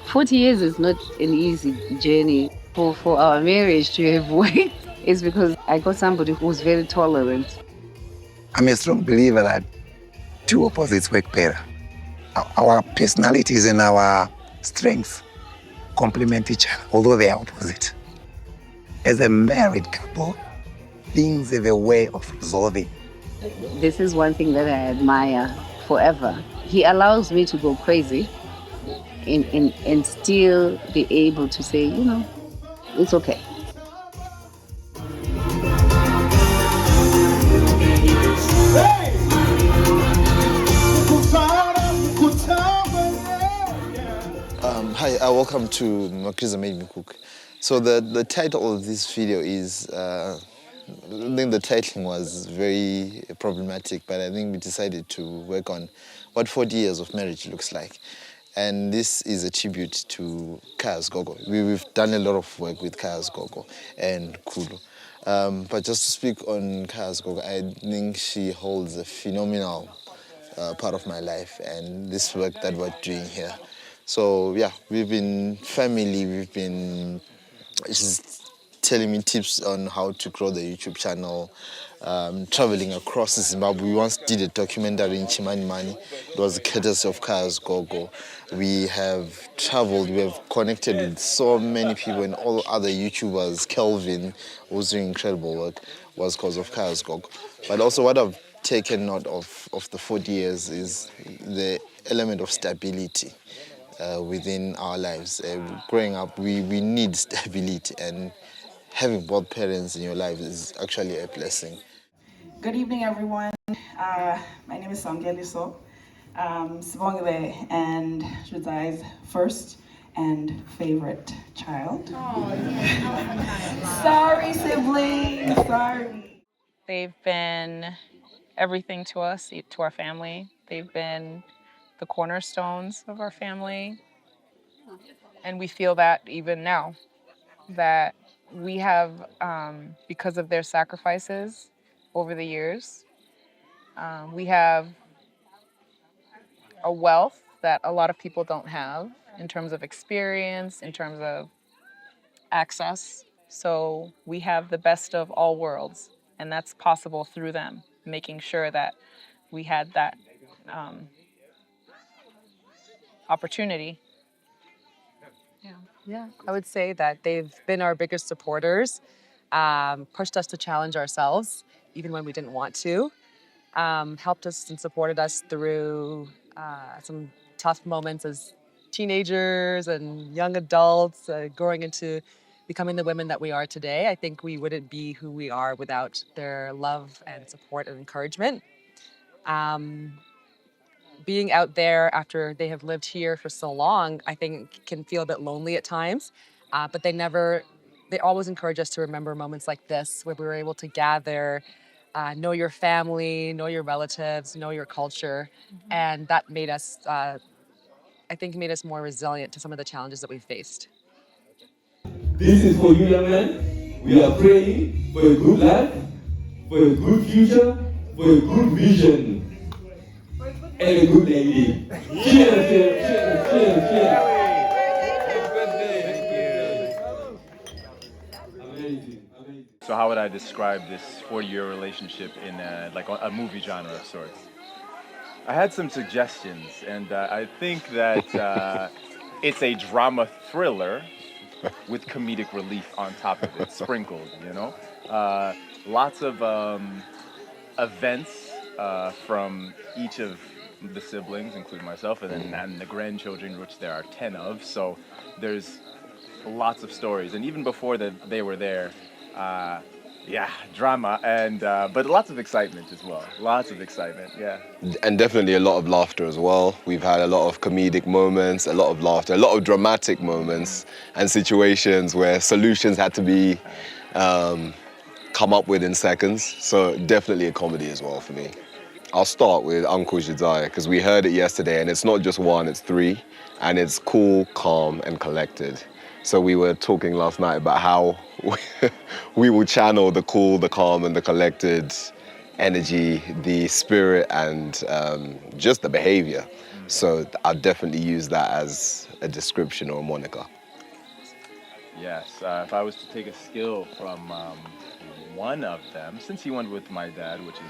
40 years is not an easy journey. For our marriage to have worked, it's because I got somebody who's very tolerant. I'm a strong believer that two opposites work better. Our personalities and our strengths complement each other, although they are opposite. As a married couple, things have a way of resolving. This is one thing that I admire forever. He allows me to go crazy and still be able to say, it's okay. Hi, welcome to Magriza Made Me Cook. So the title of this video is, I think the titling was very problematic, but I think we decided to work on what 40 years of marriage looks like. And this is a tribute to Gogo. We've done a lot of work with Gogo and Kulu. But just to speak on Gogo, I think she holds a phenomenal part of my life and this work that we're doing here. So yeah, we've been family, she's telling me tips on how to grow the YouTube channel, traveling across Zimbabwe. We once did a documentary in Chimanimani. It was courtesy of Gogo. We have traveled, we have connected with so many people and all other YouTubers. Kelvin, who's doing incredible work, was because of Gogo. But also what I've taken note of the 40 years is the element of stability. Within our lives. Growing up, we need stability, and having both parents in your life is actually a blessing. Good evening, everyone. My name is Samgeliso, Sibongile and Zvidzai's first and favorite child. Oh, sorry, siblings, sorry. They've been everything to us, to our family. They've been the cornerstones of our family. And we feel that even now, that we have, because of their sacrifices over the years, we have a wealth that a lot of people don't have in terms of experience, in terms of access. So we have the best of all worlds, and that's possible through them, making sure that we had that opportunity. Yeah, I would say that they've been our biggest supporters, pushed us to challenge ourselves, even when we didn't want to, helped us and supported us through some tough moments as teenagers and young adults, growing into becoming the women that we are today. I think we wouldn't be who we are without their love and support and encouragement. Being out there after they have lived here for so long, I think can feel a bit lonely at times, but they always encourage us to remember moments like this where we were able to gather, know your family, know your relatives, know your culture, and that made us, I think made us more resilient to some of the challenges that we faced. This is for you, young man. We are praying for a good life, for a good future, for a good vision. And a good lady. Cheers, cheers, cheers, cheers. Amazing, amazing. So how would I describe this 40-year relationship in like a movie genre of sorts? I had some suggestions, and I think that it's a drama thriller with comedic relief on top of it, sprinkled, Lots of events from each of the siblings, including myself, and the grandchildren, which there are 10 of. So there's lots of stories, and even before they were there, drama and but lots of excitement as well. Lots of excitement, yeah. And definitely a lot of laughter as well. We've had a lot of comedic moments, a lot of laughter, a lot of dramatic moments, and situations where solutions had to be come up with in seconds. So definitely a comedy as well for me. I'll start with Uncle Zvidzai, because we heard it yesterday, and it's not just one, it's three, and it's cool, calm, and collected. So we were talking last night about how we will channel the cool, the calm, and the collected energy, the spirit, and just the behavior. So I'll definitely use that as a description or a moniker? Yes, if I was to take a skill from one of them, since he went with my dad, which is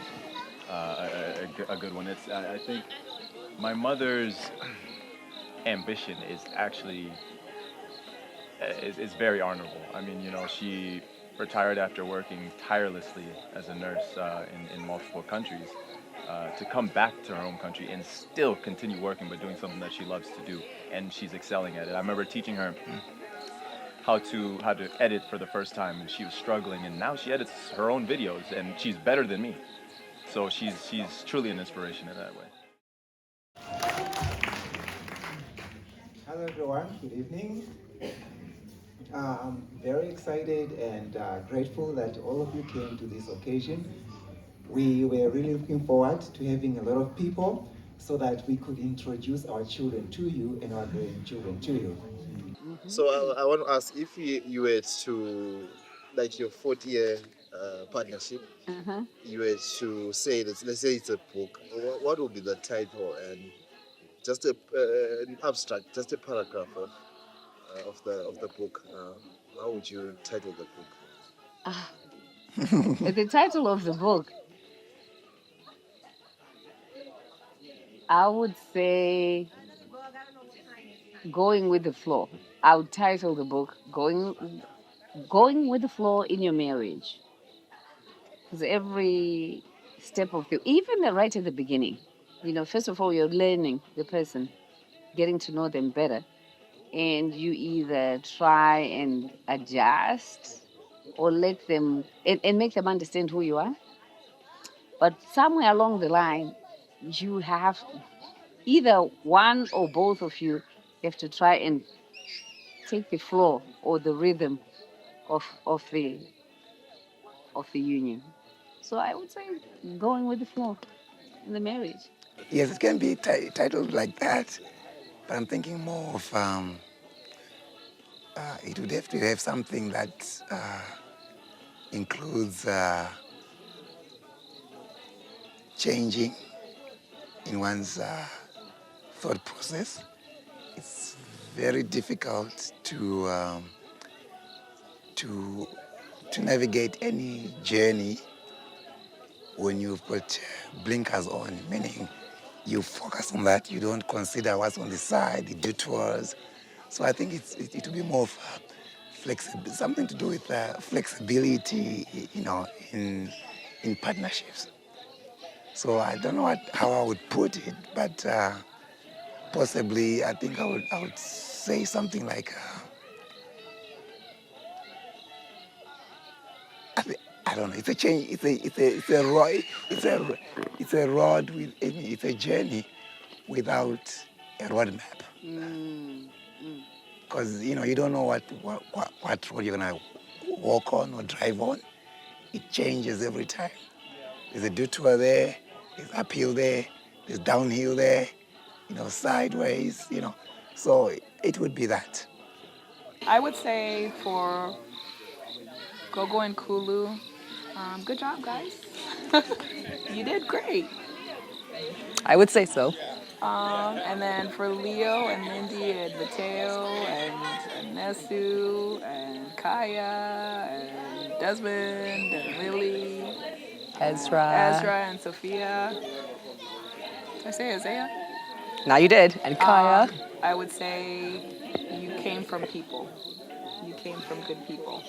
a good one, it's I think my mother's ambition is actually is very honorable. I mean, you know, she retired after working tirelessly as a nurse in multiple countries to come back to her home country and still continue working, but doing something that she loves to do, and she's excelling at it. I remember teaching her how to edit for the first time, and she was struggling, and now she edits her own videos, and she's better than me. So she's truly an inspiration in that way. Hello everyone, good evening. I'm very excited and grateful that all of you came to this occasion. We were really looking forward to having a lot of people so that we could introduce our children to you and our grandchildren to you. So I want to ask, if you were to, like your 40-year partnership, you were to say, let's say it's a book, what would be the title and just an abstract, just a paragraph of the book? How would you title the book? The title of the book, I would say Going with the Flow. I would title the book Going with the Flow in Your Marriage. Because every step of even right at the beginning, you know, first of all, you're learning the person, getting to know them better. And you either try and adjust or let them, and make them understand who you are. But somewhere along the line, you have either one or both of you have to try and take the flow or the rhythm of the union. So I would say going with the flow in the marriage. Yes, it can be titled like that, but I'm thinking more of it would have to have something that includes changing in one's thought process. It's very difficult to navigate any journey when you've got blinkers on, meaning you focus on that, you don't consider what's on the side, the detours. So I think it will be more of something to do with flexibility, you know, in partnerships. So I don't know how I would put it, but possibly I think I would say something like I don't know. It's a change. It's a road. It's a road with. It's a journey without a roadmap. Because you know you don't know what road you're gonna walk on or drive on. It changes every time. There's a detour there. There's uphill there. There's downhill there. You know, sideways. You know, so it would be that. I would say for Gogo and Kulu, good job, guys. You did great. I would say so. And then for Leo and Mindy and Mateo and Nesu and Kaya and Desmond and Lily, Ezra and Sophia. Did I say Isaiah? Now you did. And Kaya. I would say you came from people. You came from good people.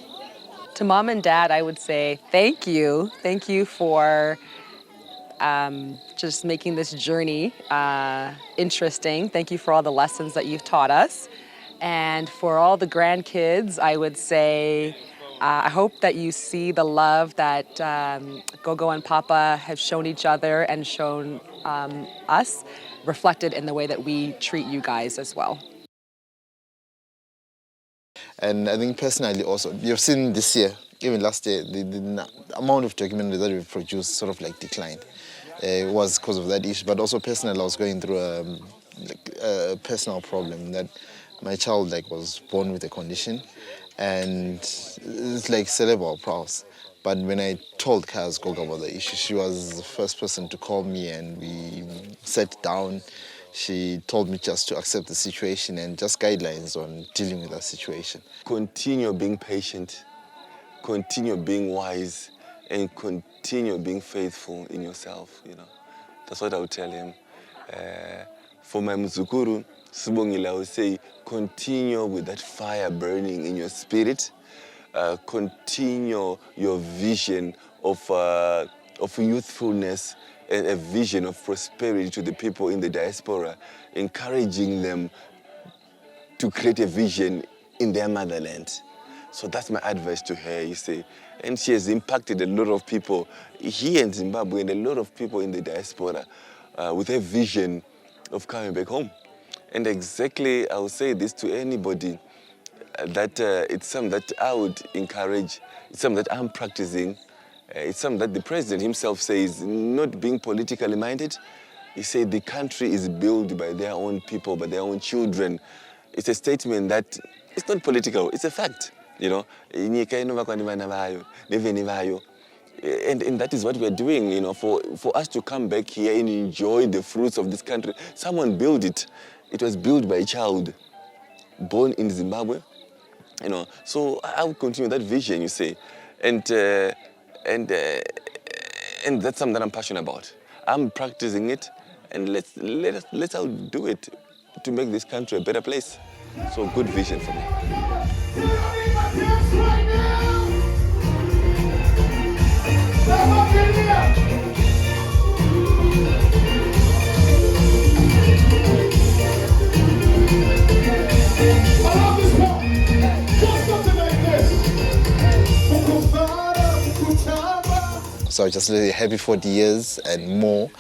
To Mom and Dad, I would say thank you. Thank you for just making this journey interesting. Thank you for all the lessons that you've taught us. And for all the grandkids, I would say I hope that you see the love that Gogo and Papa have shown each other and shown us, reflected in the way that we treat you guys as well. And I think personally also, you've seen this year, even last year, the amount of documentary that we've produced sort of like declined. It was because of that issue, but also personally, I was going through a personal problem that my child was born with a condition, and it's like cerebral palsy. But when I told Kaz Gogo about the issue, she was the first person to call me, and we sat down she told me just to accept the situation and just guidelines on dealing with that situation. Continue being patient, continue being wise, and continue being faithful in yourself, you know. That's what I would tell him. For my Muzukuru, Sibongile, I would say, continue with that fire burning in your spirit. Continue your vision of youthfulness and a vision of prosperity to the people in the diaspora, encouraging them to create a vision in their motherland. So that's my advice to her, you see. And she has impacted a lot of people here in Zimbabwe and a lot of people in the diaspora with her vision of coming back home. And exactly, I would say this to anybody, that it's something that I would encourage, it's something that I'm practicing, it's something that the president himself says, not being politically minded. He said the country is built by their own people, by their own children. It's a statement that it's not political, it's a fact, you know. And that is what we're doing, you know, for us to come back here and enjoy the fruits of this country. Someone built it. It was built by a child born in Zimbabwe, you know. So I will continue that vision, you see. And that's something that I'm passionate about. I'm practicing it, and let's do it to make this country a better place. So good vision for me. So just really happy 40 years and more,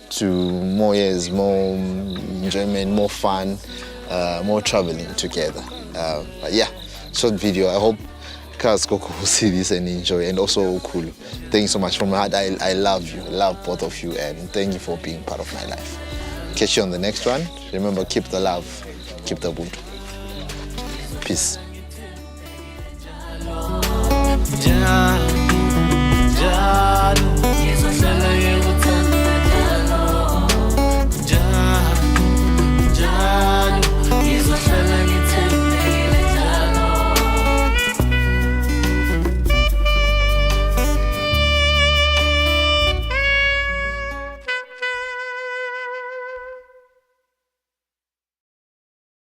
to more years, more enjoyment, more fun, more traveling together. But yeah, short video. I hope Gogo will see this and enjoy, and also cool. Thank you so much from my heart. I love you, love both of you, and thank you for being part of my life. Catch you on the next one. Remember, keep the love, keep the Ubuntu. Peace.